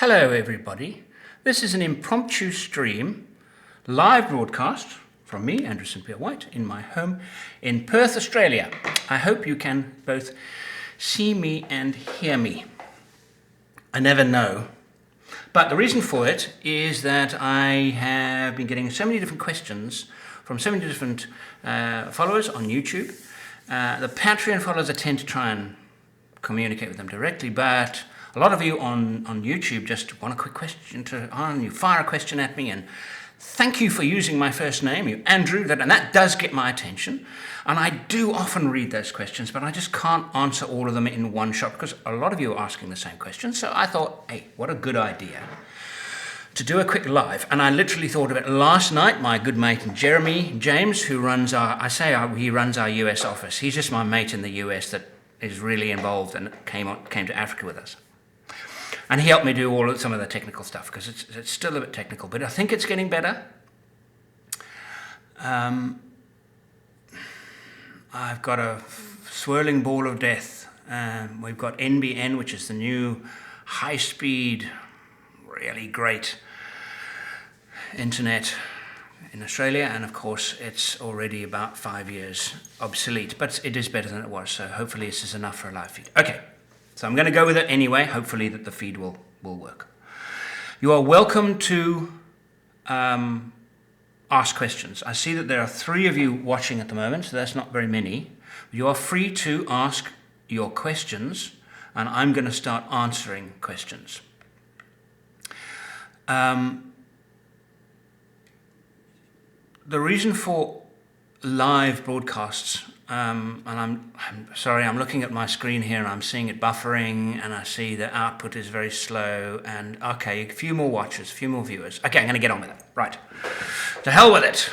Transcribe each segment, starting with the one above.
Hello everybody, this is an impromptu stream, live broadcast from me, Andrew St. Pierre White, in my home in Perth, Australia. I hope you can both see me and hear me. I never know. But the reason for it is that I have been getting so many different questions from so many different followers on YouTube. The Patreon followers, I tend to try and communicate with them directly, but a lot of you on YouTube just want a quick question you fire a question at me, and thank you for using my first name, you Andrew, and that does get my attention. And I do often read those questions, but I just can't answer all of them in one shot because a lot of you are asking the same question. So I thought, hey, what a good idea to do a quick live. And I literally thought of it last night. My good mate Jeremy James, who runs he runs our US office. He's just my mate in the US that is really involved and came to Africa with us. And he helped me do some of the technical stuff because it's still a bit technical, but I think it's getting better. I've got a swirling ball of death. We've got NBN, which is the new high-speed, really great internet in Australia, and of course it's already about 5 years obsolete, but it is better than it was, so hopefully this is enough for a live feed. Okay. So I'm going to go with it anyway, hopefully that the feed will work. You are welcome to ask questions. I see that there are 3 of you watching at the moment, so that's not very many. You are free to ask your questions, and I'm going to start answering questions. The reason for live broadcasts, and I'm sorry, I'm looking at my screen here and I'm seeing it buffering, and I see the output is very slow, and okay, a few more watchers, a few more viewers. Okay, I'm going to get on with it. Right. To hell with it.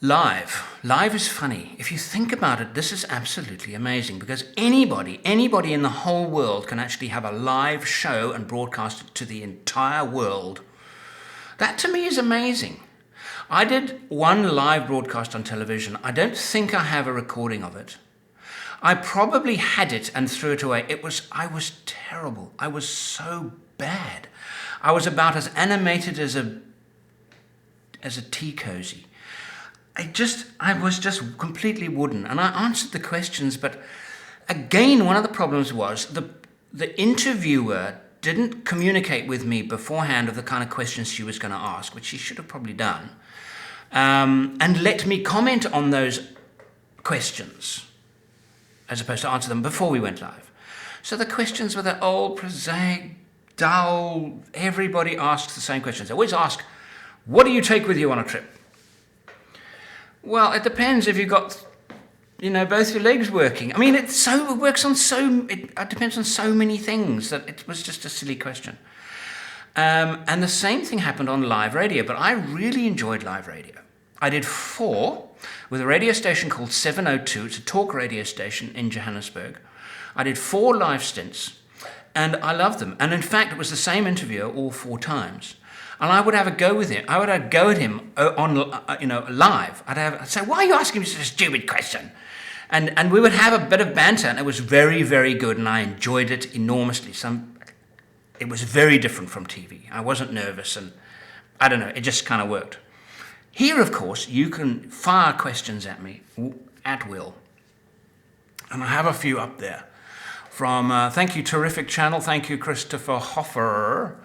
Live is funny. If you think about it, this is absolutely amazing because anybody in the whole world can actually have a live show and broadcast it to the entire world. That to me is amazing. I did one live broadcast on television. I don't think I have a recording of it. I probably had it and threw it away. I was terrible. I was so bad. I was about as animated as a tea cozy. I was just completely wooden. And I answered the questions, but again, one of the problems was the interviewer didn't communicate with me beforehand of the kind of questions she was going to ask, which she should have probably done. And let me comment on those questions as opposed to answer them before we went live. So the questions were the old, prosaic, dull, everybody asks the same questions. They always ask, what do you take with you on a trip? Well, it depends if you've got, both your legs working. I mean, it depends on so many things that it was just a silly question. And the same thing happened on live radio, but I really enjoyed live radio. I did 4 with a radio station called 702. It's a talk radio station in Johannesburg. I did 4 live stints, and I loved them. And in fact, it was the same interviewer all 4 times. And I would have a go with him. I would have a go at him on, live. I'd say, why are you asking me such a stupid question? And we would have a bit of banter, and it was very, very good, and I enjoyed it enormously. It was very different from TV. I wasn't nervous, and I don't know, it just kind of worked. Here, of course, you can fire questions at me at will. And I have a few up there. From, thank you, terrific channel. Thank you, Christopher Hoffer,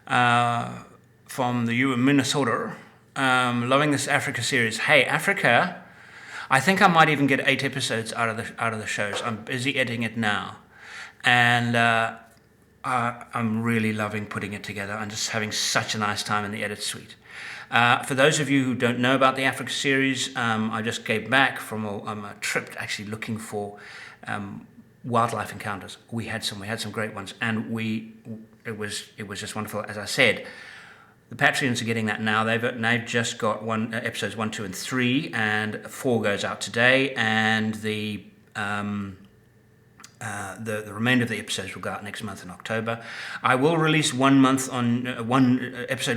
from the Minnesota. Loving this Africa series. Hey, Africa, I think I might even get 8 episodes out of the shows. I'm busy editing it now. And I'm really loving putting it together and just having such a nice time in the edit suite. For those of you who don't know about the Africa series, I just came back from a trip actually looking for wildlife encounters. We had some great ones, and it was just wonderful. As I said, the Patreons are getting that now. They've just got episodes 1, 2, and 3, and 4 goes out today, and the remainder of the episodes will go out next month in October. I will release episode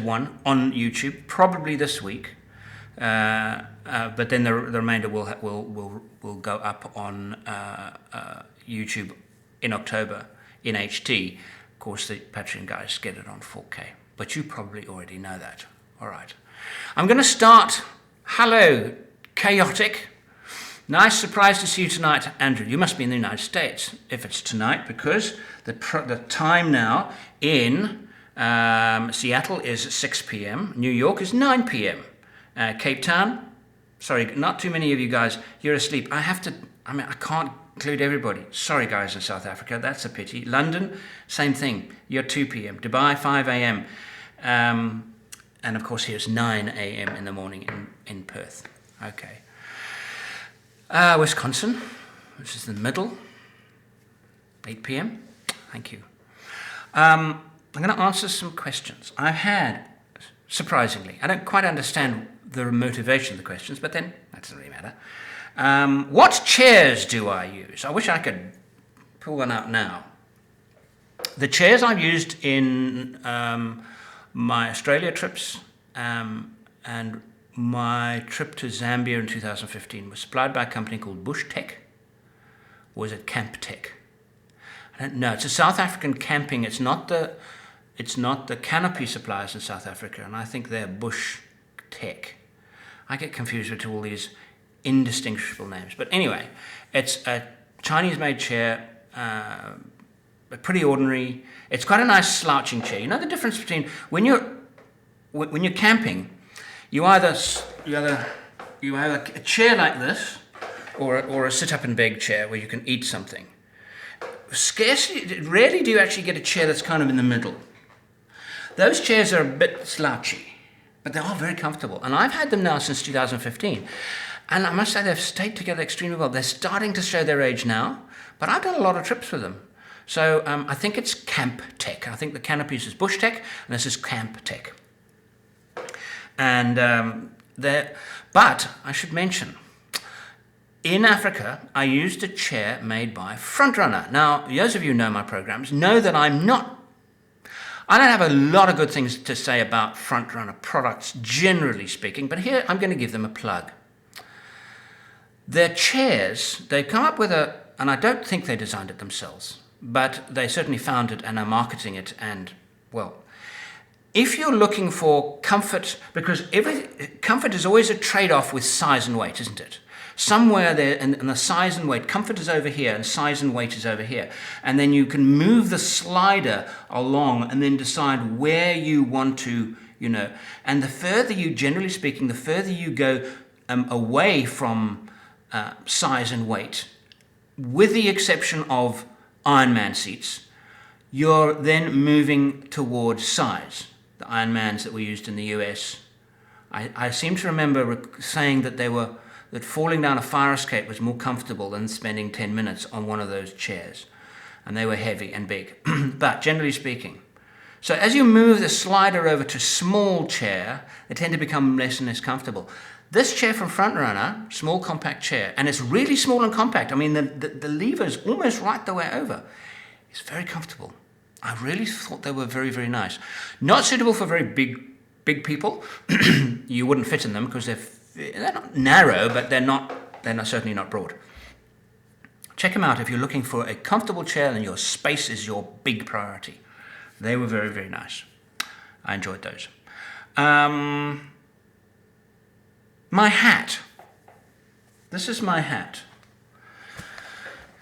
1 on YouTube, probably this week, but then the remainder will go up on YouTube in October in HT. Of course, the Patreon guys get it on 4K, but you probably already know that. All right. I'm going to start. Hello, chaotic. Nice surprise to see you tonight, Andrew. You must be in the United States if it's tonight, because the time now in Seattle is 6 p.m. New York is 9 p.m. Cape Town, sorry, not too many of you guys, you're asleep. I can't include everybody. Sorry, guys in South Africa, that's a pity. London, same thing. You're 2 p.m. Dubai, 5 a.m. And of course, here's 9 a.m. in the morning in Perth. Okay. Wisconsin, which is the middle, 8 p.m. Thank you. I'm going to answer some questions. I've had, surprisingly, I don't quite understand the motivation of the questions, but then that doesn't really matter. What chairs do I use? I wish I could pull one out now. The chairs I've used in my Australia trips and my trip to Zambia in 2015 was supplied by a company called Bush Tech. Or was it Camp Tech? I don't know. It's a South African camping. It's not the canopy suppliers in South Africa, and I think they're Bush Tech. I get confused with all these indistinguishable names. But anyway, it's a Chinese-made chair, pretty ordinary. It's quite a nice slouching chair. You know the difference between when you're camping, you either a chair like this, or a sit-up in bed chair where you can eat something. Rarely do you actually get a chair that's kind of in the middle. Those chairs are a bit slouchy, but they are very comfortable. And I've had them now since 2015. And I must say they've stayed together extremely well. They're starting to show their age now, but I've done a lot of trips with them. So I think it's Camp Tech. I think the canopies is Bush Tech, and this is Camp Tech. And but I should mention, in Africa, I used a chair made by Frontrunner. Now, those of you who know my programs know that I don't have a lot of good things to say about Frontrunner products, generally speaking, but here I'm going to give them a plug. Their chairs, they've come up with and I don't think they designed it themselves, but they certainly found it and are marketing it, and, well, if you're looking for comfort, because comfort is always a trade-off with size and weight, isn't it? Somewhere there, and the size and weight, comfort is over here and size and weight is over here. And then you can move the slider along and then decide where you want to, and the further you, generally speaking, the further you go away from size and weight, with the exception of Ironman seats, you're then moving towards size. The Ironmans that were used in the US. I seem to remember saying that that falling down a fire escape was more comfortable than spending 10 minutes on one of those chairs. And they were heavy and big. But generally speaking. So as you move the slider over to small chair, they tend to become less and less comfortable. This chair from Frontrunner, small compact chair, and it's really small and compact. I mean, the lever's almost right the way over. It's very comfortable. I really thought they were very, very nice. Not suitable for very big people. You wouldn't fit in them because they're not narrow, but they're certainly not broad. Check them out if you're looking for a comfortable chair and your space is your big priority. They were very, very nice. I enjoyed those. My hat. This is my hat.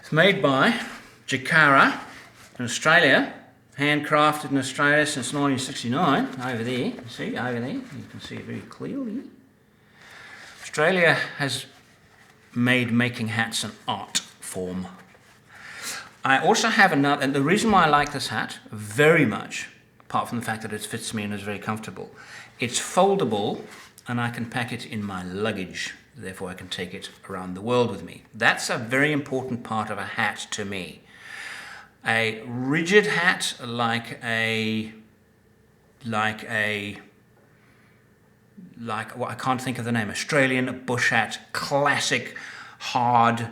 It's made by Jakara in Australia. Handcrafted in Australia since 1969. Over there, you see, over there, you can see it very clearly. Australia has made making hats an art form. I also have another, and the reason why I like this hat very much, apart from the fact that it fits me and is very comfortable, it's foldable and I can pack it in my luggage. Therefore, I can take it around the world with me. That's a very important part of a hat to me. A rigid hat like what I can't think of the name, Australian bush hat, classic, hard.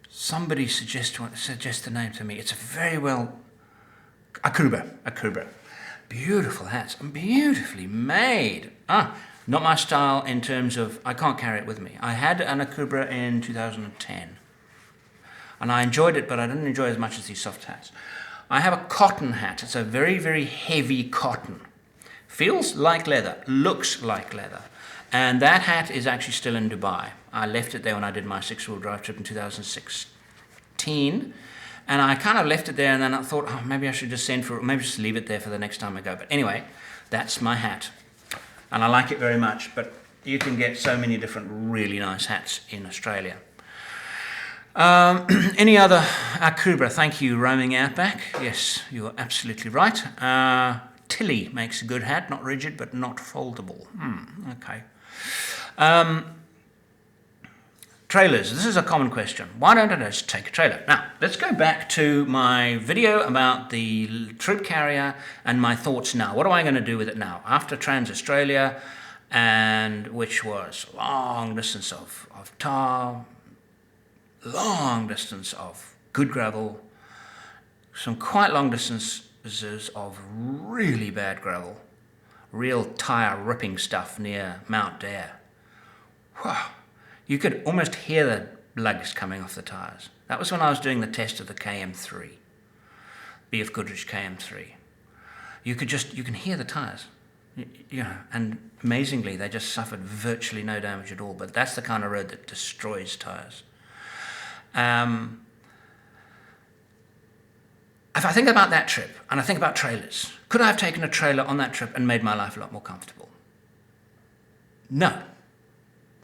Somebody suggest the name to me. It's a very well, Akubra. Beautiful hats and beautifully made. Not my style in terms of, I can't carry it with me. I had an Akubra in 2010. And I enjoyed it, but I didn't enjoy it as much as these soft hats. I have a cotton hat. It's a very, very heavy cotton. Feels like leather, looks like leather. And that hat is actually still in Dubai. I left it there when I did my 6-wheel drive trip in 2016. And I kind of left it there, and then I thought, oh, maybe I should just send for it, maybe just leave it there for the next time I go. But anyway, that's my hat. And I like it very much, but you can get so many different really nice hats in Australia. Any other Akubra? Thank you, Roaming Outback. Yes, you're absolutely right. Tilly makes a good hat, not rigid, but not foldable. Okay. Trailers. This is a common question. Why don't I just take a trailer? Now, let's go back to my video about the troop carrier and my thoughts now. What am I going to do with it now? After Trans-Australia, and which was long distance of tar, long distance of good gravel, some quite long distances of really bad gravel, real tire ripping stuff near Mount Dare. Wow. You could almost hear the lugs coming off the tires. That was when I was doing the test of the KM3, BF Goodrich KM3. You can hear the tires, and amazingly they just suffered virtually no damage at all. But that's the kind of road that destroys tires. If I think about that trip and I think about trailers, could I have taken a trailer on that trip and made my life a lot more comfortable? No.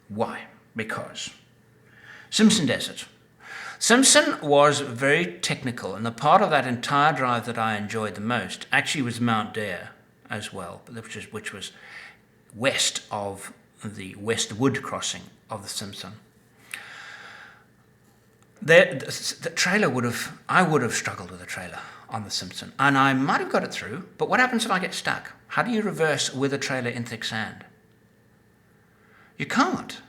Why? Because Simpson Desert. Simpson was very technical, and the part of that entire drive that I enjoyed the most actually was Mount Dare as well, which was west of the Westwood crossing of the Simpson. The trailer I would have struggled with a trailer on the Simpson, and I might have got it through, but what happens if I get stuck? How do you reverse with a trailer in thick sand? You can't.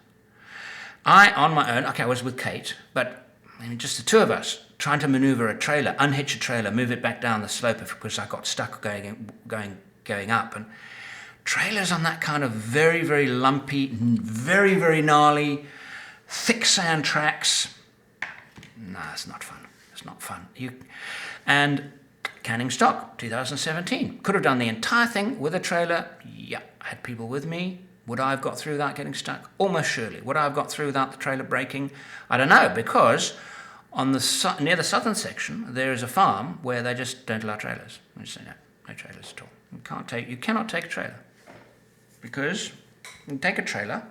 On my own, I was with Kate, but just the two of us, trying to maneuver a trailer, unhitch a trailer, move it back down the slope because I got stuck going up. And trailers on that kind of very, very lumpy, very, very gnarly, thick sand tracks, no, it's not fun. It's not fun. And Canning Stock, 2017. Could have done the entire thing with a trailer. Yeah, I had people with me. Would I have got through without getting stuck? Almost surely. Would I have got through without the trailer breaking? I don't know, because on near the southern section, there is a farm where they just don't allow trailers. They say, no trailers at all. You cannot take a trailer. Because you take a trailer,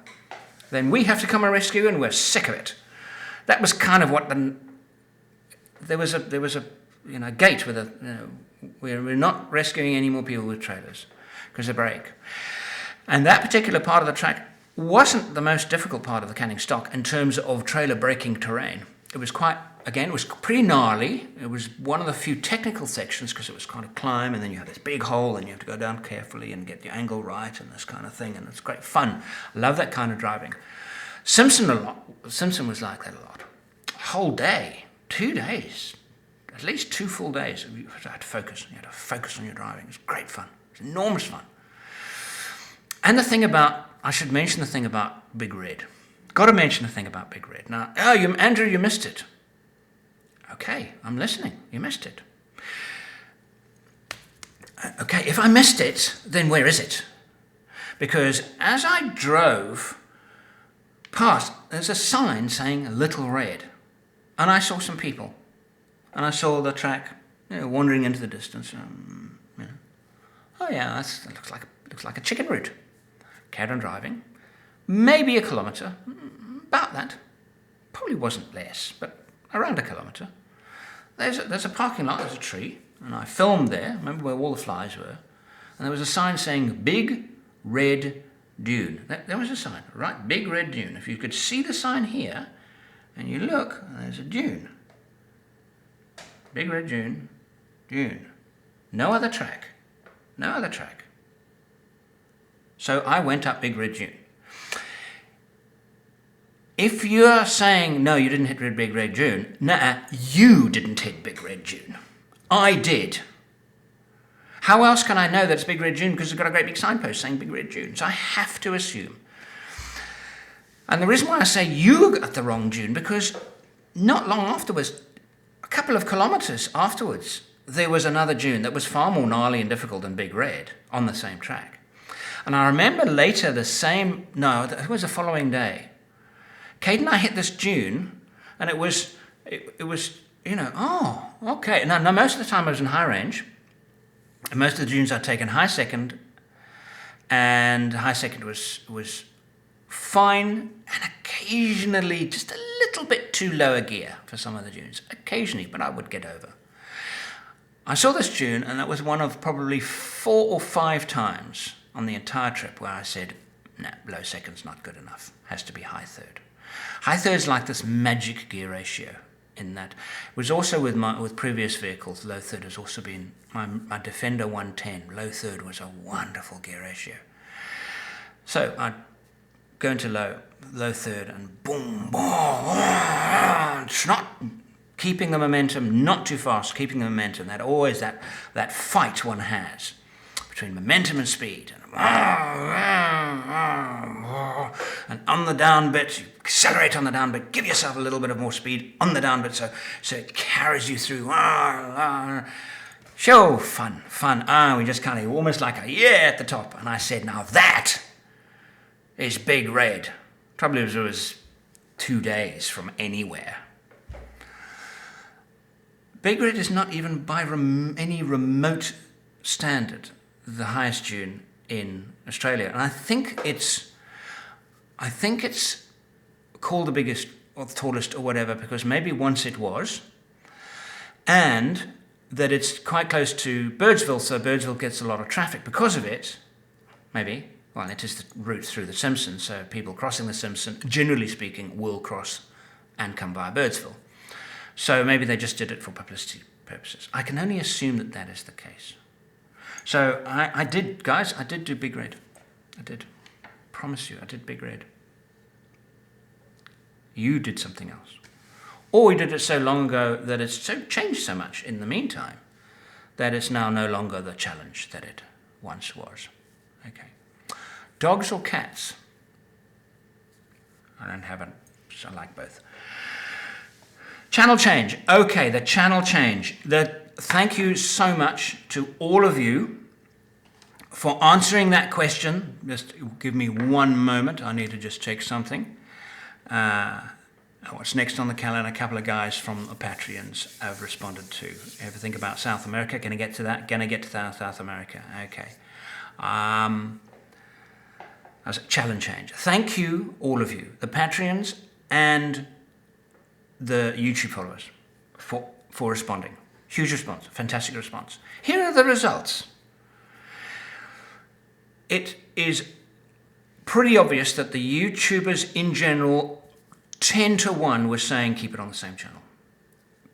then we have to come and rescue you, and we're sick of it. That was kind of what there was a gate with we're not rescuing any more people with trailers because they break. And that particular part of the track wasn't the most difficult part of the Canning Stock in terms of trailer braking terrain. It was it was pretty gnarly. It was one of the few technical sections because it was kind of climb, and then you have this big hole and you have to go down carefully and get the angle right and this kind of thing, and it's great fun. I love that kind of driving. Simpson was like that a lot. Whole day, 2 days, at least 2 full days. You had to focus. You had to focus on your driving. It was great fun. It was enormous fun. And I should mention the thing about Big Red. Got to mention the thing about Big Red. Now, Andrew, you missed it. Okay, I'm listening. You missed it. Okay, if I missed it, then where is it? Because as I drove past, there's a sign saying Little Red. And I saw some people. And I saw the track wandering into the distance. Oh yeah, that looks like a chicken route. Carried on driving. Maybe a kilometre. About that. Probably wasn't less, but around a kilometre. There's a parking lot, there's a tree, and I filmed there, remember where all the flies were, and there was a sign saying Big Red Dune. There was a sign, right? Big Red Dune. If you could see the sign here, and you look, there's a dune. Big Red Dune. Dune. No other track. No other track. So I went up Big Red Dune. If you're saying, no, you didn't hit Big Red Dune, you didn't hit Big Red Dune. I did. How else can I know that it's Big Red Dune? Because it's got a great big signpost saying Big Red Dune. So I have to assume. And the reason why I say you got the wrong dune, because not long afterwards, couple of kilometres afterwards, there was another dune that was far more gnarly and difficult than Big Red on the same track. And I remember later it was the following day. Kate and I hit this dune, and it was, oh, okay. Now, most of the time I was in high range. And most of the dunes I'd taken high second, and high second was fine, and occasionally just a little bit too lower gear for some of the dunes. Occasionally, but I would get over. I saw this dune, and that was one of probably 4 or 5 times on the entire trip where I said, no, low second's not good enough. Has to be high third. High third's like this magic gear ratio in that. It was also with previous vehicles, low third has also been my Defender 110. Low third was a wonderful gear ratio. So I'd go into low third and boom, boom, it's not keeping the momentum, not too fast, keeping the momentum. That always that fight one has between momentum and speed. And on the down bit, you accelerate on the down bit, give yourself a little bit of more speed on the down bit so it carries you through. Show, fun. We just kind of almost like a yeah at the top. And I said, now that is Big Red. Trouble is, it was 2 days from anywhere. Big Red is not even by any remote standard the highest dune in Australia, and I think it's called the biggest or the tallest or whatever because maybe once it was, and that it's quite close to Birdsville, so Birdsville gets a lot of traffic because of it. Maybe, well, it is the route through the Simpson, so people crossing the Simpson, generally speaking, will cross and come via Birdsville. So maybe they just did it for publicity purposes. I can only assume that that is the case. So I did do Big Red. I did. Promise you, I did Big Red. You did something else. Or we did it so long ago that it's changed so much in the meantime that it's now no longer the challenge that it once was. Okay. Dogs or cats? I don't have so I like both. Channel change. Okay, the channel change. Thank you so much to all of you for answering that question. Just give me one moment. I need to just check something. What's next on the calendar? A couple of guys from the Patreons have responded to. Ever think about South America? Going to get to that? Going to get to South America. Okay. As a challenge change. Thank you, all of you, the Patreons and the YouTube followers, for responding. Huge response, fantastic response. Here are the results. It is pretty obvious that the YouTubers in general, 10 to 1, were saying keep it on the same channel.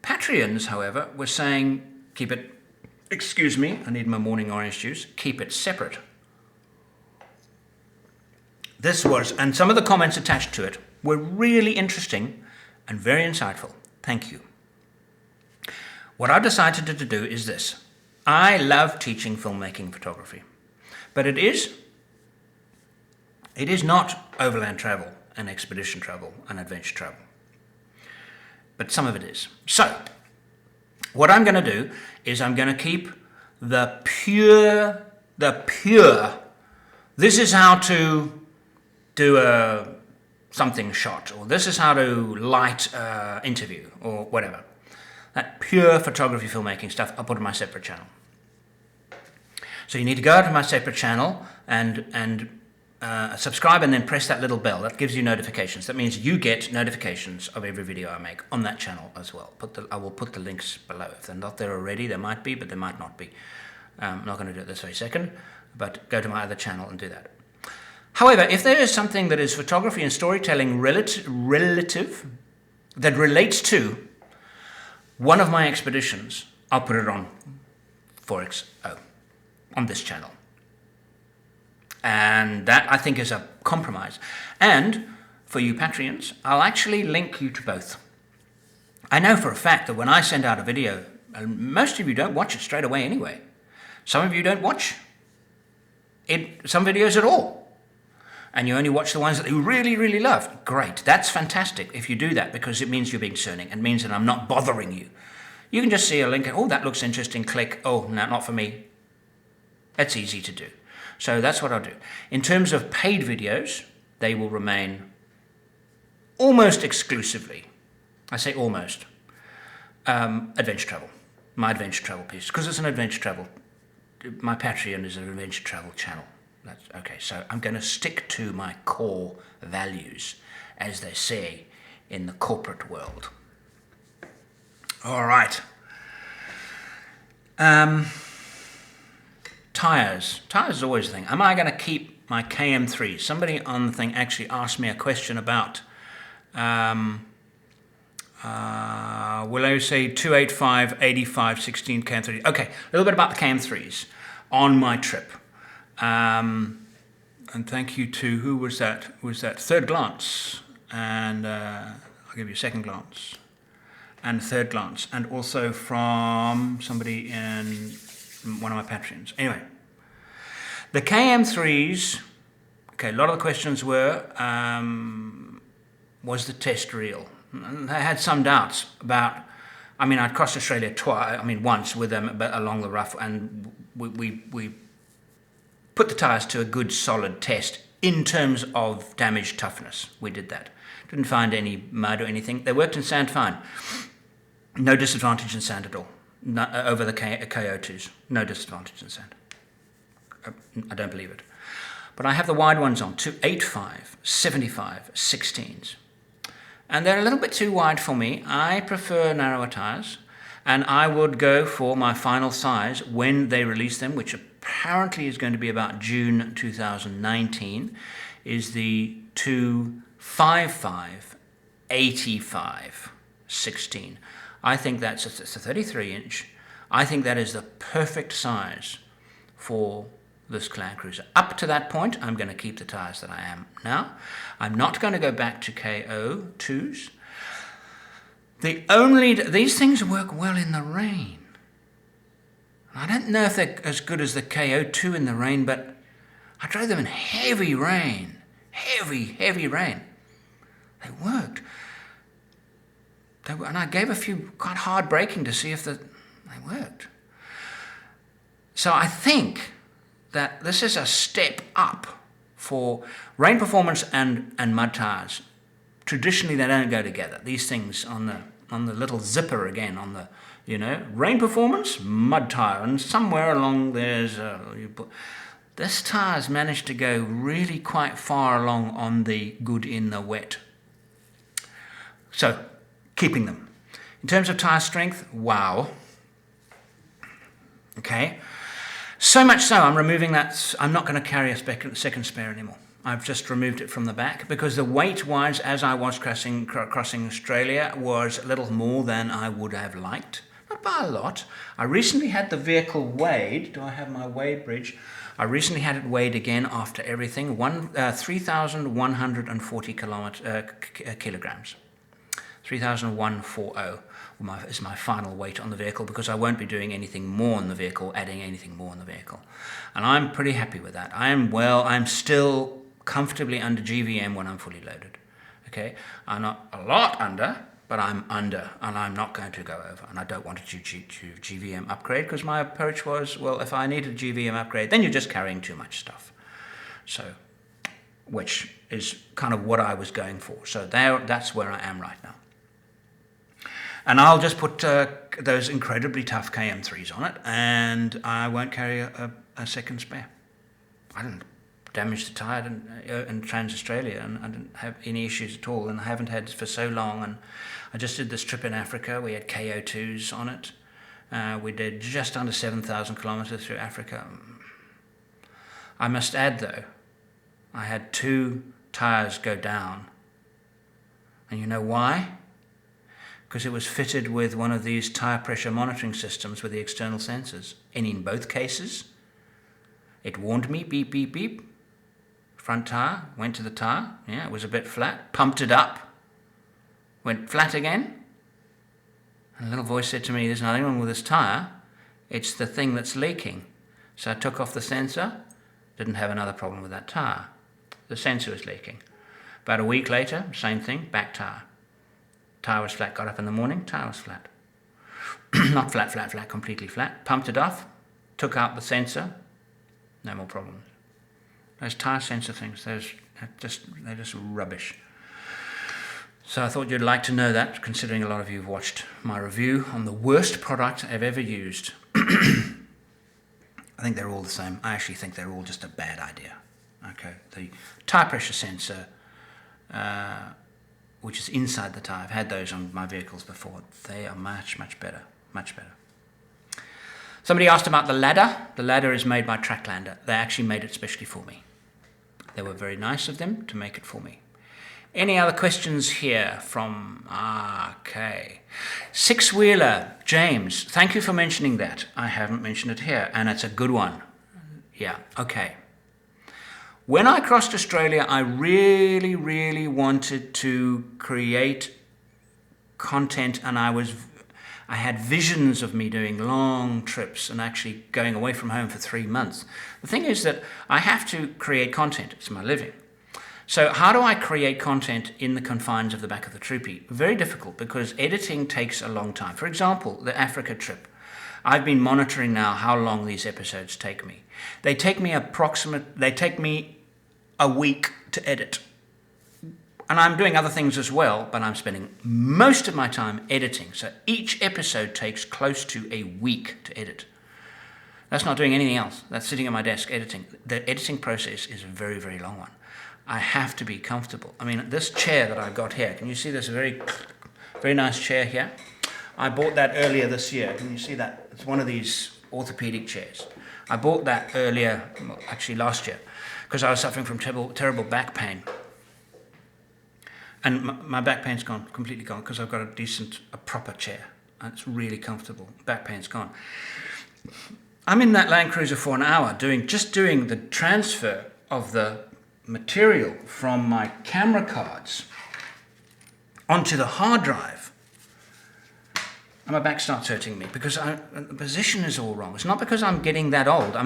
Patreons, however, were saying keep it, excuse me, I need my morning orange juice, keep it separate. And some of the comments attached to it were really interesting and very insightful. Thank you. What I've decided to do is this. I love teaching filmmaking photography, but it is not overland travel and expedition travel and adventure travel, but some of it is. So what I'm going to do is I'm going to keep the pure, this is how to do something shot, or this is how to light interview, or whatever. That pure photography filmmaking stuff I'll put in my separate channel. So you need to go out to my separate channel and subscribe and then press that little bell. That gives you notifications. That means you get notifications of every video I make on that channel as well. I will put the links below. If they're not there already, they might be, but they might not be. I'm not going to do it this very second, but go to my other channel and do that. However, if there is something that is photography and storytelling relative, that relates to one of my expeditions, I'll put it on 4xO, on this channel. And that, I think, is a compromise. And for you Patreons, I'll actually link you to both. I know for a fact that when I send out a video, most of you don't watch it straight away anyway. Some of you don't watch some videos at all. And you only watch the ones that you really, really love. Great. That's fantastic if you do that, because it means you're being discerning. It means that I'm not bothering you You can just see a link, oh, that looks interesting, click, oh, no, not for me. That's easy to do. So that's what I'll do. In terms of paid videos, they will remain almost exclusively, I say almost, adventure travel. My adventure travel piece, because it's an adventure travel. My Patreon is an adventure travel channel. That's okay. So I'm going to stick to my core values, as they say in the corporate world. All right. Tires. Tires is always the thing. Am I going to keep my KM3? Somebody on the thing actually asked me a question about. Will I say 285, 85, 16 KM3? Okay, a little bit about the KM3s on my trip. And thank you to, who was that? Was that Third Glance? And I'll give you a second glance. And third glance. And also from somebody in one of my Patreons. Anyway, the KM3s, okay, a lot of the questions were, was the test real? And I had some doubts about, I mean, I'd crossed Australia once with them, but along the rough, and we put the tyres to a good solid test in terms of damage toughness. We did that. Didn't find any mud or anything. They worked in sand fine. No disadvantage in sand at all. Over the KO2s. No disadvantage in sand. I don't believe it. But I have the wide ones on, 285, 75, 16s. And they're a little bit too wide for me. I prefer narrower tyres, and I would go for my final size when they release them, which apparently is going to be about June 2019, is the 255, 85, 16. I think it's a 33-inch. I think that is the perfect size for this Land Cruiser. Up to that point, I'm going to keep the tyres that I am now. I'm not going to go back to KO2s. These things work well in the rain. I don't know if they're as good as the KO2 in the rain, but I drove them in heavy rain. Heavy rain. They worked. And I gave a few quite hard braking to see if they worked. So I think that this is a step up for rain performance and mud tyres. Traditionally, they don't go together. These things on the little zipper again, on the, rain performance, mud tyre, and somewhere along there's this tyre's managed to go really quite far along on the good in the wet. So, keeping them. In terms of tyre strength, wow. Okay. So much so, I'm removing that. I'm not going to carry a second spare anymore. I've just removed it from the back because the weight-wise, as I was crossing Australia, was a little more than I would have liked. Not by a lot. I recently had the vehicle weighed. Do I have my weigh bridge? I recently had it weighed again after everything. 3,140 kilograms. 3,140 is my final weight on the vehicle, because I won't be doing anything more on the vehicle, adding anything more on the vehicle. And I'm pretty happy with that. I'm still comfortably under GVM when I'm fully loaded. Okay? I'm not a lot under, but I'm under, and I'm not going to go over. And I don't want to do GVM upgrade, because my approach was, well, if I need a GVM upgrade, then you're just carrying too much stuff. So, which is kind of what I was going for. So that's where I am right now. And I'll just put those incredibly tough KM3s on it, and I won't carry a second spare. I didn't damage the tyre in Trans-Australia, and I didn't have any issues at all, and I haven't had for so long. And I just did this trip in Africa. We had KO2s on it. We did just under 7,000 kilometres through Africa. I must add, though, I had 2 tyres go down. And you know why? Because it was fitted with one of these tyre pressure monitoring systems with the external sensors. And in both cases, it warned me, beep, beep, beep. Front tyre, went to the tyre, it was a bit flat, pumped it up, went flat again. And a little voice said to me, there's nothing wrong with this tyre, it's the thing that's leaking. So I took off the sensor, didn't have another problem with that tyre. The sensor was leaking. About a week later, same thing, back tyre. Tyre was flat, got up in the morning, tyre was flat. not flat, completely flat. Pumped it off, took out the sensor, no more problems. Those tire sensor things, they're just rubbish. So I thought you'd like to know that, considering a lot of you have watched my review on the worst product I've ever used. I think they're all the same. I actually think they're all just a bad idea. Okay, the tire pressure sensor, which is inside the tire, I've had those on my vehicles before. They are much better, much better. Somebody asked about the ladder. The ladder is made by Tracklander. They actually made it specially for me. They were very nice of them to make it for me. Any other questions here from, okay. Six-wheeler, James, thank you for mentioning that. I haven't mentioned it here, and it's a good one. Yeah, okay. When I crossed Australia, I really wanted to create content, and I had visions of me doing long trips and actually going away from home for 3 months. The thing is that I have to create content. It's my living. So how do I create content in the confines of the back of the troopy? Very difficult, because editing takes a long time. For example, the Africa trip. I've been monitoring now how long these episodes take me. They take me a week to edit. And I'm doing other things as well, but I'm spending most of my time editing. So each episode takes close to a week to edit. That's not doing anything else. That's sitting at my desk editing. The editing process is a very long one. I have to be comfortable. I mean, this chair that I've got here, can you see this very nice chair here? I bought that earlier this year. Can you see that? It's one of these orthopedic chairs. I bought that earlier, actually last year, because I was suffering from terrible back pain. And my back pain's gone, completely gone, because I've got a proper chair. And it's really comfortable. Back pain's gone. I'm in that Land Cruiser for an hour just doing the transfer of the material from my camera cards onto the hard drive. And my back starts hurting me because the position is all wrong. It's not because I'm getting that old. I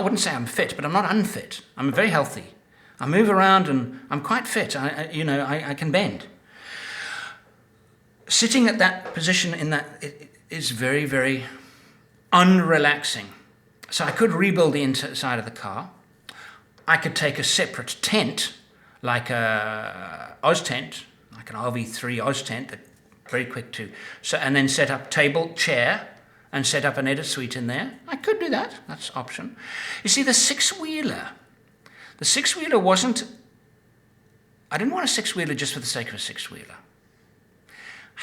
wouldn't say I'm fit, but I'm not unfit. I'm very healthy. I move around and I'm quite fit. I can bend. Sitting at that position it is very unrelaxing. So I could rebuild the inside of the car. I could take a separate tent, like a Oz tent, like an RV3 Oz tent, very quick too. So, and then set up table, chair, and set up an edit suite in there. I could do that. That's an option. You see, the six-wheeler wasn't... I didn't want a six-wheeler just for the sake of a six-wheeler.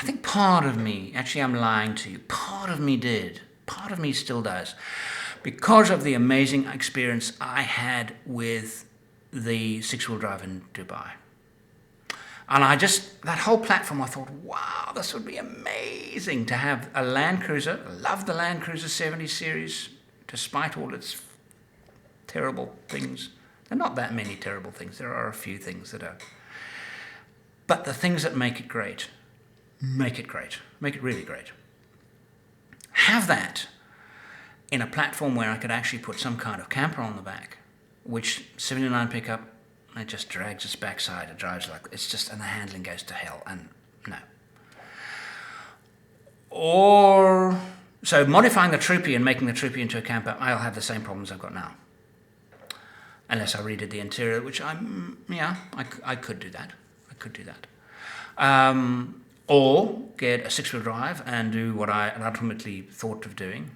I think part of me, actually I'm lying to you, part of me did. Part of me still does. Because of the amazing experience I had with the six-wheel drive in Dubai. And that whole platform, I thought, wow, this would be amazing to have a Land Cruiser. I love the Land Cruiser 70 series, despite all its terrible things. There are not that many terrible things. There are a few things that are. But the things that make it great, make it really great. Have that in a platform where I could actually put some kind of camper on the back, which 79 pickup, it just drags its backside, it drives and the handling goes to hell, and no. So modifying the Troopy and making the Troopy into a camper, I'll have the same problems I've got now. Unless I redid the interior, which I could do that. Or get a six-wheel drive and do what I ultimately thought of doing.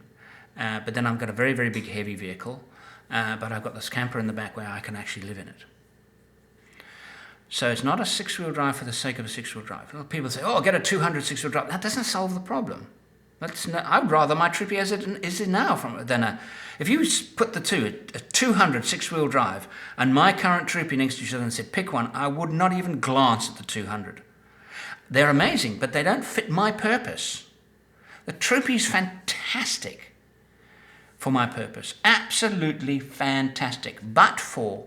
But then I've got a very big heavy vehicle, but I've got this camper in the back where I can actually live in it. So it's not a six-wheel drive for the sake of a six-wheel drive. People say, get a 200 six-wheel drive. That doesn't solve the problem. I'd rather my Troopy as it is now if you put the two, a 200 six-wheel drive and my current Troopy next to each other and said, pick one, I would not even glance at the 200. They're amazing, but they don't fit my purpose. The Troopy's fantastic for my purpose. Absolutely fantastic. But for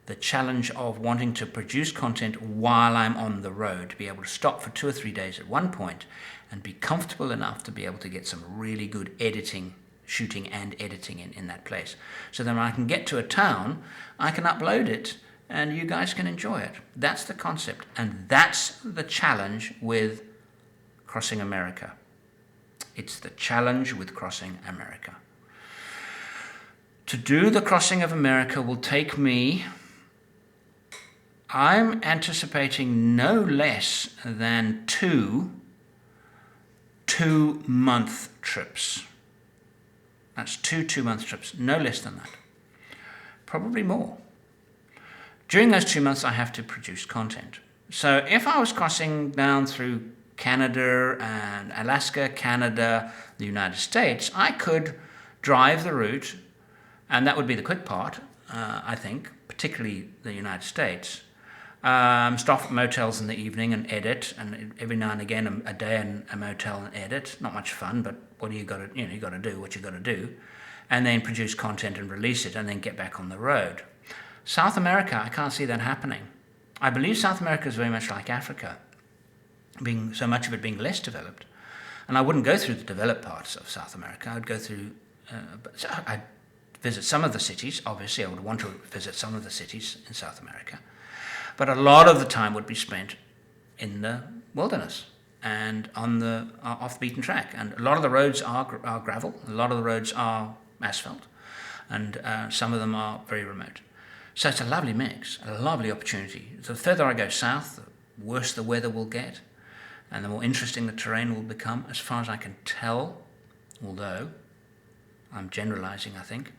the challenge of wanting to produce content while I'm on the road, to be able to stop for 2 or 3 days at one point and be comfortable enough to be able to get some really good shooting and editing in that place. So then when I can get to a town, I can upload it and you guys can enjoy it. That's the concept. And that's the challenge with crossing America. It's the challenge with crossing America. To do the crossing of America will take me, I'm anticipating no less than two 2-month trips. That's two 2-month trips, no less than that. Probably more. During those 2 months, I have to produce content. So if I was crossing down through Canada and Alaska, Canada, the United States, I could drive the route, and that would be the quick part, I think, particularly the United States. Stop at motels in the evening and edit, and every now and again a day in a motel and edit. Not much fun, but what do you got to, you got to do what you got to do, and then produce content and release it, and then get back on the road. South America, I can't see that happening. I believe South America is very much like Africa, being so much of it being less developed, and I wouldn't go through the developed parts of South America. I'd go through, I'd visit some of the cities. Obviously, I would want to visit some of the cities in South America. But a lot of the time would be spent in the wilderness and on the off the beaten track. And a lot of the roads are gravel, a lot of the roads are asphalt, and some of them are very remote. So it's a lovely mix, a lovely opportunity. The further I go south, the worse the weather will get, and the more interesting the terrain will become, as far as I can tell, although I'm generalizing, I think.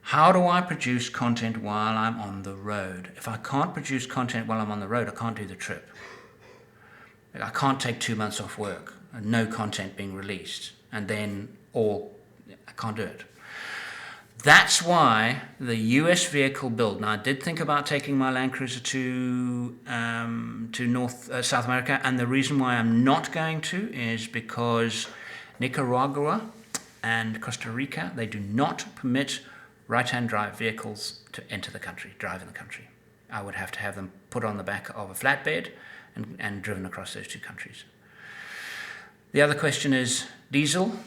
How do I produce content while I'm on the road? If I can't produce content while I'm on the road, I can't do the trip. I can't take 2 months off work and no content being released, and then I can't do it. That's why the US vehicle build. Now, I did think about taking my Land Cruiser to South America, and the reason why I'm not going to is because Nicaragua and Costa Rica, they do not permit right-hand drive vehicles to enter the country, drive in the country. I would have to have them put on the back of a flatbed and driven across those two countries. The other question is diesel,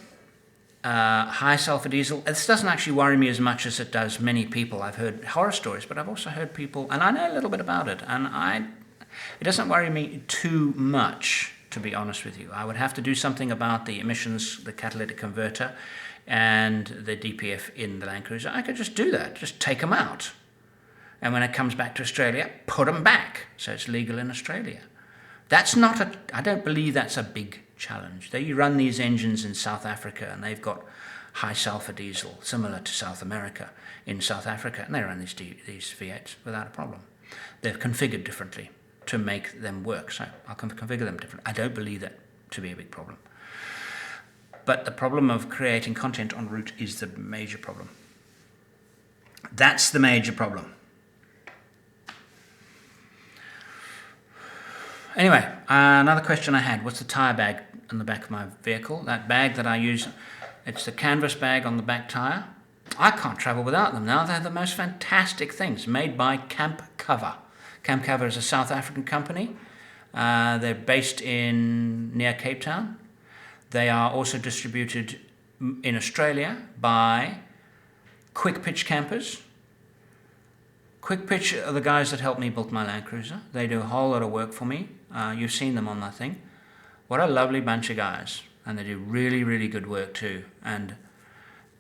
high sulfur diesel. This doesn't actually worry me as much as it does many people. I've heard horror stories, but I've also heard people, and I know a little bit about it, and it doesn't worry me too much, to be honest with you. I would have to do something about the emissions, the catalytic converter, and the DPF in the Land Cruiser. I could just do that, just take them out. And when it comes back to Australia, put them back, so it's legal in Australia. I don't believe that's a big challenge. You run these engines in South Africa, and they've got high sulfur diesel, similar to South America, in South Africa, and they run these V8s without a problem. They're configured differently to make them work, so I can configure them differently. I don't believe that to be a big problem. But the problem of creating content en route is the major problem. That's the major problem. Anyway, another question I had, what's the tyre bag on the back of my vehicle? That bag that I use, it's the canvas bag on the back tyre. I can't travel without them now. They're the most fantastic things, made by Camp Cover. Camp Cover is a South African company. They're based near Cape Town. They are also distributed in Australia by Quick Pitch Campers. Quick Pitch are the guys that helped me build my Land Cruiser. They do a whole lot of work for me. You've seen them on that thing. What a lovely bunch of guys. And they do really, really good work too. And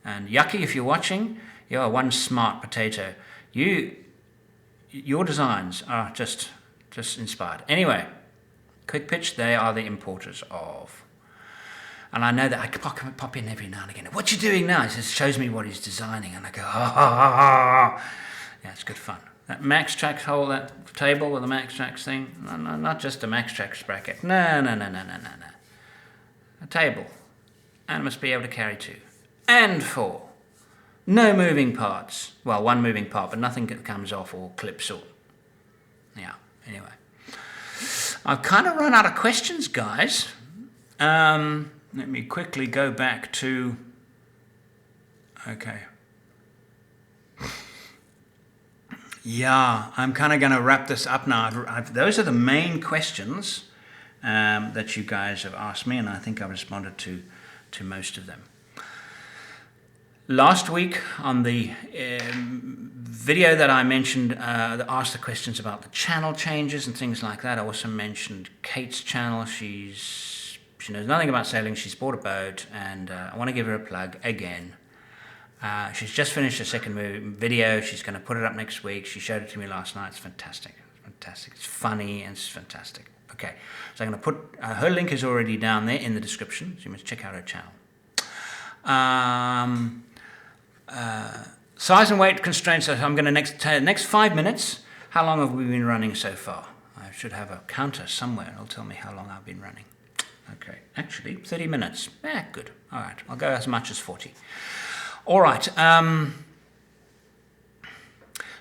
Yucky, if you're watching, you're one smart potato. Your designs are just inspired. Anyway, Quick Pitch, they are the importers of. And I know that I pop in every now and again. What you doing now? He says, shows me what he's designing, and I go, ha ha ha ha. Yeah, it's good fun. That Max Trax hole, that table with the Max Trax thing. No, not just a Max Trax bracket. No. A table, and must be able to carry 2 and 4. No moving parts. Well, one moving part, but nothing that comes off or clips or. Yeah. Anyway, I've kind of run out of questions, guys. Let me quickly go back to, okay. Yeah, I'm kind of going to wrap this up now. Those are the main questions that you guys have asked me, and I think I've responded to most of them. Last week on the video that I mentioned, that asked the questions about the channel changes and things like that, I also mentioned Kate's channel. She's She knows nothing about sailing. She's bought a boat, and I want to give her a plug again. She's just finished her second video. She's going to put it up next week. She showed it to me last night. It's fantastic. Fantastic. It's funny and it's fantastic. Okay, so I'm going to put her link is already down there in the description, so you must check out her channel. Size and weight constraints. So I'm going to next 5 minutes. How long have we been running so far? I should have a counter somewhere. It'll tell me how long I've been running. Okay, actually 30 minutes. Good. All right, I'll go as much as 40. All right.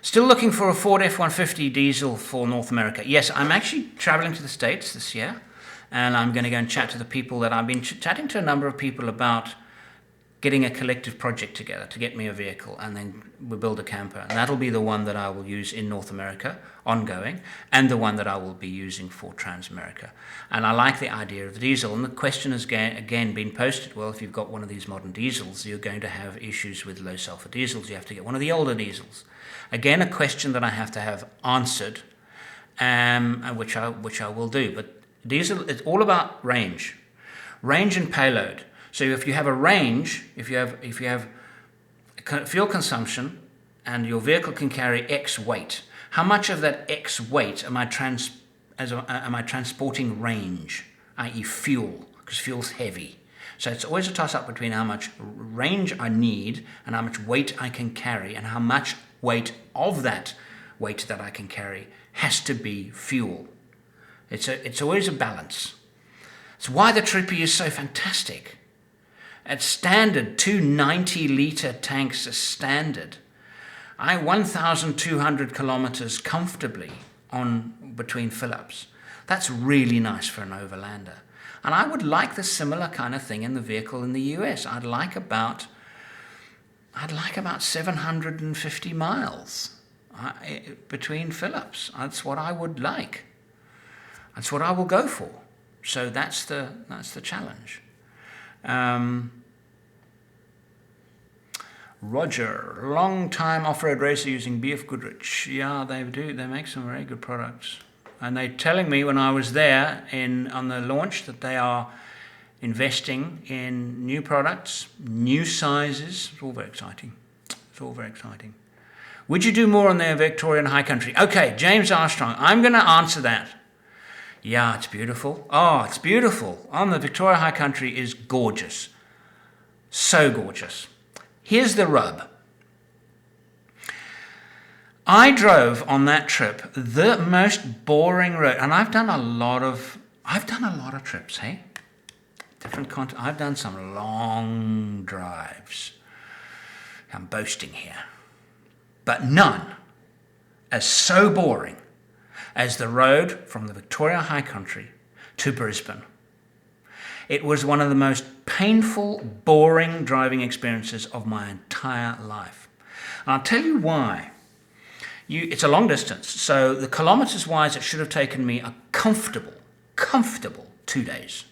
Still looking for a Ford F-150 diesel for North America. Yes, I'm actually traveling to the States this year, and I'm going to go and chat to the people that I've been chatting to a number of people about getting a collective project together to get me a vehicle, and then we'll build a camper. And that'll be the one that I will use in North America, ongoing, and the one that I will be using for Trans-America. And I like the idea of the diesel. And the question has again been posted, well, if you've got one of these modern diesels, you're going to have issues with low sulfur diesels. You have to get one of the older diesels. Again, a question that I have to have answered, which I will do. But diesel, it's all about range and payload. So if you have a range, if you have fuel consumption, and your vehicle can carry X weight, how much of that X weight am I transporting range, i.e. fuel, because fuel's heavy. So it's always a toss-up between how much range I need and how much weight I can carry, and how much weight of that weight that I can carry has to be fuel. It's always a balance. It's why the Trippy is so fantastic. At standard, 2 90-litre tanks are standard. 1,200 kilometers comfortably on between fill-ups. That's really nice for an overlander. And I would like the similar kind of thing in the vehicle in the US. I'd like about 750 miles between fill-ups. That's what I would like. That's what I will go for. So that's the challenge. Roger, long-time off-road racer using BF Goodrich. Yeah, they do. They make some very good products. And they're telling me when I was there on the launch that they are investing in new products, new sizes. It's all very exciting. It's all very exciting. Would you do more on their Victorian High Country? Okay, James Armstrong, I'm going to answer that. Yeah, it's beautiful. Oh, it's beautiful. On the Victoria High Country is gorgeous. So gorgeous. Here's the rub. I drove on that trip the most boring road, and I've done a lot of trips, hey? I've done some long drives. I'm boasting here. But none as so boring as the road from the Victoria High Country to Brisbane. It was one of the most painful, boring driving experiences of my entire life. And I'll tell you why. It's a long distance, so the kilometers-wise, it should have taken me a comfortable 2 days.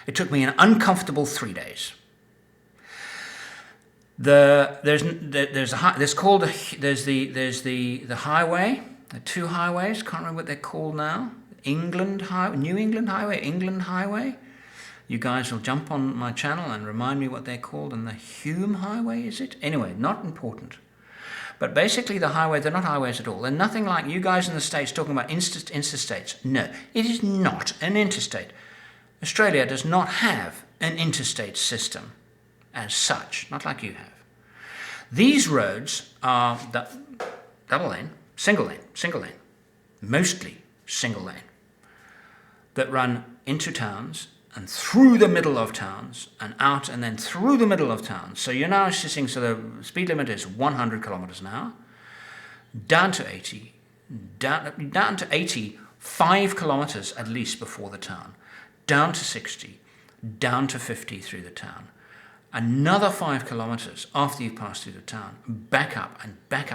It took me an uncomfortable 3 days. There's the highway, the two highways. Can't remember what they're called now. New England Highway, England Highway. You guys will jump on my channel and remind me what they're called. And the Hume Highway, is it? Anyway, not important. But basically the highway, they're not highways at all. They're nothing like you guys in the States talking about interstates. No, it is not an interstate. Australia does not have an interstate system as such, not like you have. These roads are double lane, single lane, mostly single lane, that run into towns and through the middle of towns and out and then through the middle of towns. So you're now sitting, so the speed limit is 100 kilometers an hour, down to 80, down to 80, 5 kilometers at least before the town, down to 60, down to 50 through the town, another 5 kilometers after you've passed through the town, back up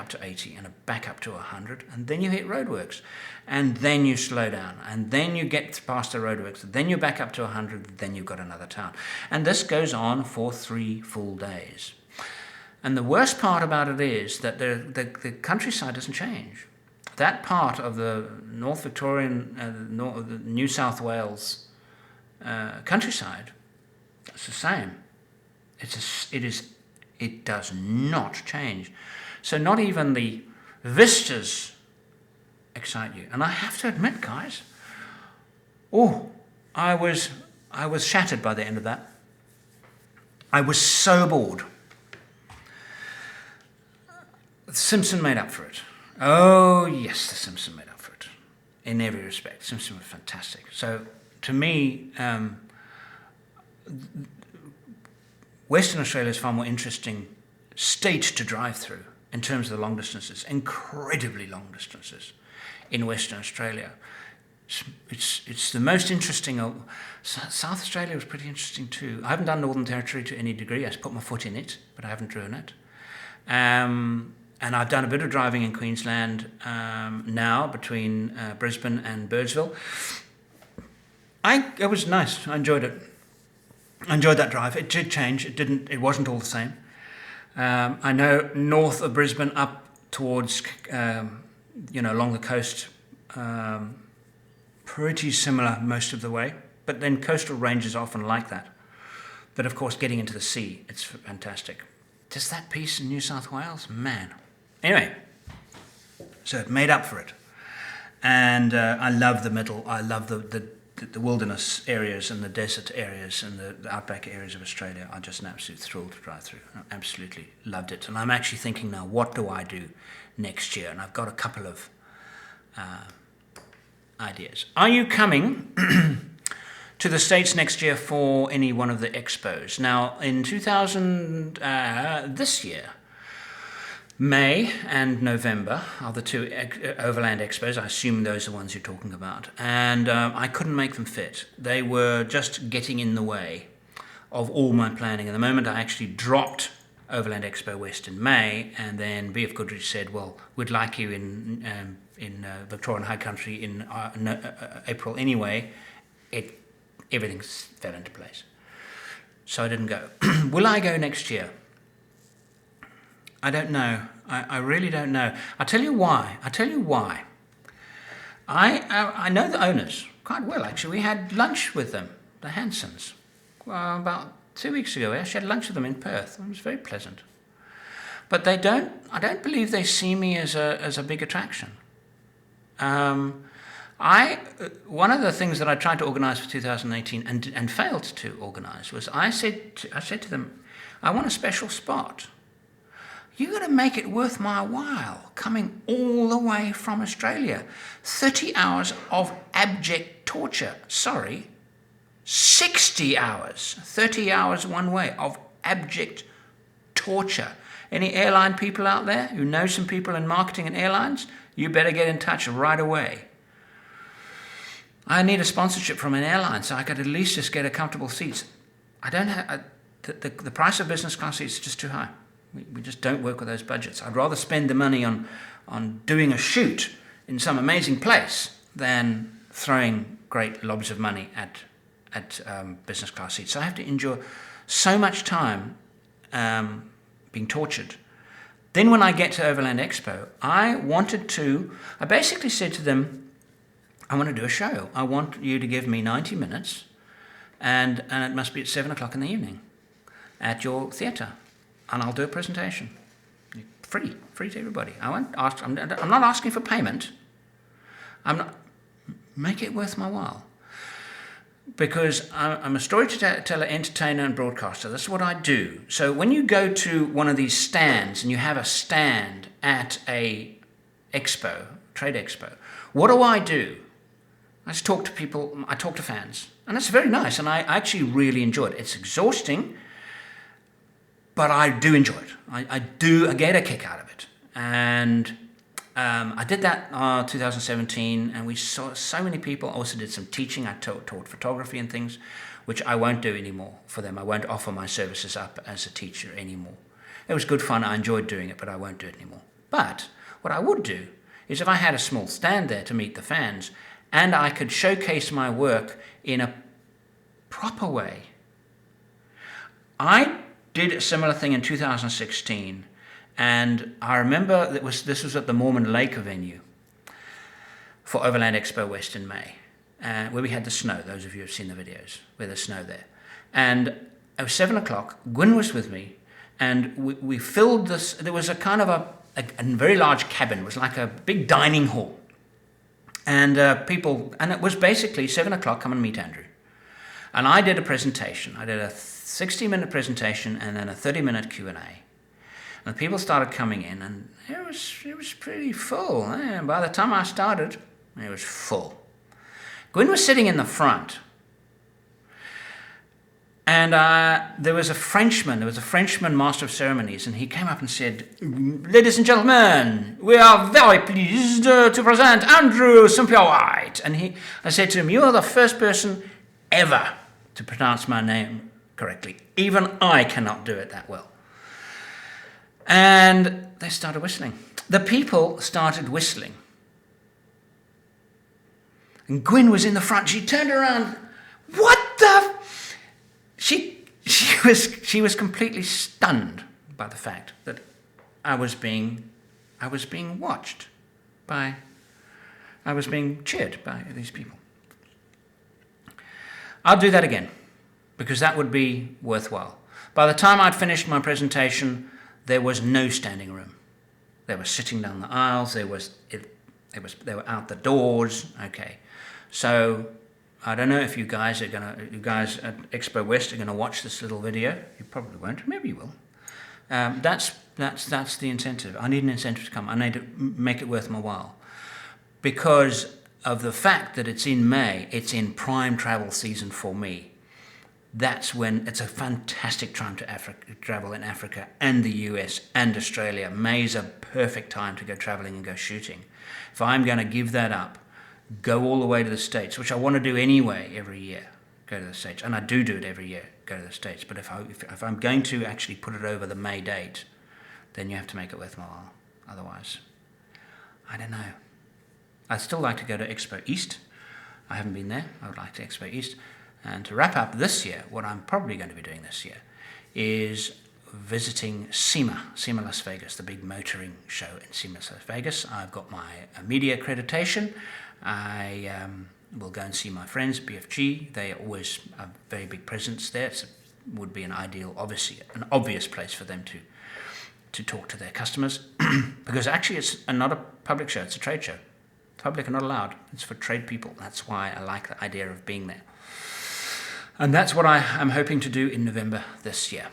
to 80 and back up to 100, and then you hit roadworks, and then you slow down, and then you get past the roadworks, then you're back up to 100, then you've got another town. And this goes on for 3 full days. And the worst part about it is that the countryside doesn't change. That part of the North Victorian, New South Wales countryside, it's the same. It does not change. So not even the vistas excite you. And I have to admit, guys, I was shattered by the end of that. I was so bored. The Simpson made up for it. Oh yes, the Simpson made up for it in every respect. Simpson was fantastic. So to me, Western Australia is far more interesting state to drive through in terms of the long distances, incredibly long distances in Western Australia. It's the most interesting. South Australia was pretty interesting too. I haven't done Northern Territory to any degree. I put my foot in it, but I haven't driven it. And I've done a bit of driving in Queensland now between Brisbane and Birdsville. It was nice. I enjoyed it. I enjoyed that drive. It did change. It wasn't all the same. I know north of Brisbane up towards along the coast, pretty similar most of the way. But then coastal ranges are often like that. But of course, getting into the sea, it's fantastic. Just that piece in New South Wales, man. Anyway, so it made up for it. And I love the middle. I love the wilderness areas and the desert areas and the outback areas of Australia. I'm just an absolute thrill to drive through. I absolutely loved it. And I'm actually thinking now, what do I do next year? And I've got a couple of ideas. Are you coming to the States next year for any one of the expos? Now, in this year, May and November are the two Overland Expos. I assume those are the ones you're talking about. And I couldn't make them fit. They were just getting in the way of all my planning. At the moment, I actually dropped Overland Expo West in May, and then B.F. Goodrich said, well, we'd like you in Victorian High Country in April anyway. Everything fell into place. So I didn't go. Will I go next year? I don't know. I really don't know. I'll tell you why. I know the owners quite well, actually. We had lunch with them, the Hansons, about 2 weeks ago. We actually had lunch with them in Perth. It was very pleasant. But I don't believe they see me as a big attraction. One of the things that I tried to organise for 2018 and failed to organise was I said to them, I want a special spot. You got to make it worth my while coming all the way from Australia. 30 hours of abject torture. 60 hours. 30 hours one way of abject torture. Any airline people out there who know some people in marketing and airlines? You better get in touch right away. I need a sponsorship from an airline so I could at least just get a comfortable seats. I don't have the price of business class seats is just too high. We just don't work with those budgets. I'd rather spend the money on doing a shoot in some amazing place than throwing great lobs of money at business class seats. So I have to endure so much time being tortured. Then when I get to Overland Expo, I basically said to them, I want to do a show. I want you to give me 90 minutes and it must be at 7 o'clock in the evening at your theatre. And I'll do a presentation. Free to everybody. I'm not asking for payment. Make it worth my while. Because I'm a storyteller, entertainer, and broadcaster. That's what I do. So when you go to one of these stands and you have a stand at a expo, trade expo, what do? I just talk to people. I talk to fans, and it's very nice. And I actually really enjoy it. It's exhausting. But I do enjoy it. I get a kick out of it. And I did that 2017, and we saw so many people. I also did some teaching. I taught photography and things, which I won't do anymore for them. I won't offer my services up as a teacher anymore. It was good fun. I enjoyed doing it, but I won't do it anymore. But what I would do is if I had a small stand there to meet the fans, and I could showcase my work in a proper way. I did a similar thing in 2016, and I remember this was at the Mormon Lake venue for Overland Expo West in May. where we had the snow. Those of you who have seen the videos, where there's snow there. And it was 7 o'clock. Gwyn was with me, and we filled this. There was a kind of a very large cabin. It was like a big dining hall. And and it was basically 7 o'clock, come and meet Andrew. And I did a presentation. I did a 60-minute presentation and then a 30-minute Q&A. And the people started coming in, and it was pretty full. And by the time I started, it was full. Gwyn was sitting in the front. And there was a Frenchman master of ceremonies, and he came up and said, "Ladies and gentlemen, we are very pleased to present Andrew White." And I said to him, "You are the first person ever to pronounce my name correctly. Even I cannot do it that well." And they started whistling. The people started whistling. And Gwyn was in the front. She turned around. What the... She was completely stunned by the fact that I was being watched by, I was being cheered by these people. I'll do that again, because that would be worthwhile. By the time I'd finished my presentation, there was no standing room. They were sitting down the aisles. They were out the doors. Okay, so I don't know if you guys at Expo West are gonna watch this little video. You probably won't. Maybe you will. That's the incentive. I need an incentive to come. I need to make it worth my while, because of the fact that it's in May. It's in prime travel season for me. That's when it's a fantastic time to travel in Africa and the US and Australia. May's a perfect time to go traveling and go shooting. If I'm going to give that up, go all the way to the States, which I want to do anyway every year, go to the States. And I do it every year, go to the States. But if I'm going to actually put it over the May date, then you have to make it worth my while. Otherwise, I don't know. I'd still like to go to Expo East. I haven't been there. I would like to Expo East. And to wrap up this year, what I'm probably going to be doing this year is visiting SEMA Las Vegas, the big motoring show in SEMA Las Vegas. I've got my media accreditation. I will go and see my friends, BFG. They are always a very big presence there. It would be an obvious place for them to talk to their customers. Because actually it's not a public show, it's a trade show. The public are not allowed. It's for trade people. That's why I like the idea of being there. And that's what I'm hoping to do in November this year.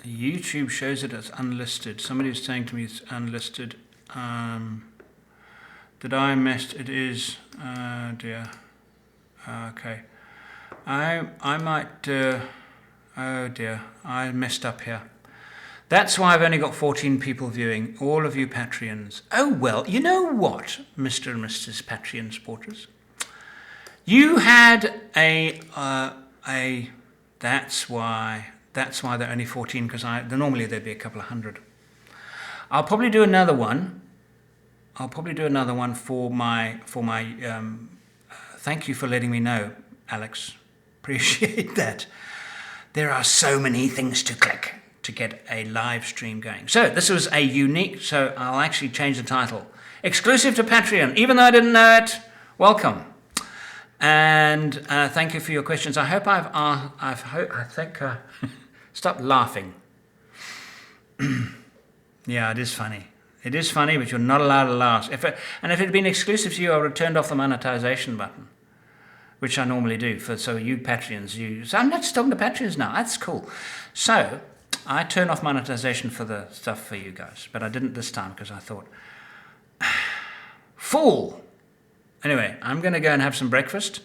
YouTube shows it as unlisted. Somebody was saying to me it's unlisted. Did I miss? It is. Dear. Okay. I might. Oh dear. I messed up here. That's why I've only got 14 people viewing. All of you Patreons. Oh well. You know what, Mr. and Mrs. Patreon supporters? You had a. That's why there are only 14, because normally there'd be a couple of hundred. I'll probably do another one. For my. Thank you for letting me know, Alex. Appreciate that. There are so many things to click to get a live stream going. So this was a unique. So I'll actually change the title. Exclusive to Patreon. Even though I didn't know it. Welcome. And thank you for your questions. I hope stop laughing. Yeah, it is funny. It is funny, but you're not allowed to laugh. If it had been exclusive to you, I would have turned off the monetization button, which I normally do. So you Patreons, so I'm not just talking to Patreons now. That's cool. So I turn off monetization for the stuff for you guys, but I didn't this time because I thought, fool. Anyway, I'm going to go and have some breakfast.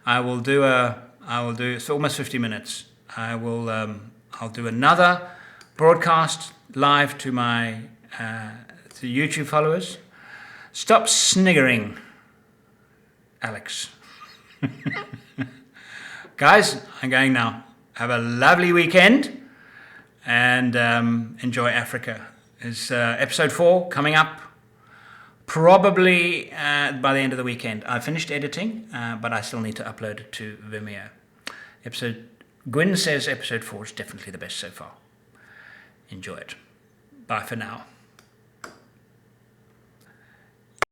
It's almost 50 minutes. I'll do another broadcast live to my to YouTube followers. Stop sniggering, Alex. Guys, I'm going now. Have a lovely weekend and enjoy Africa. It's episode 4 coming up. Probably by the end of the weekend. I finished editing, but I still need to upload it to Vimeo. Gwyn says episode 4 is definitely the best so far. Enjoy it. Bye for now.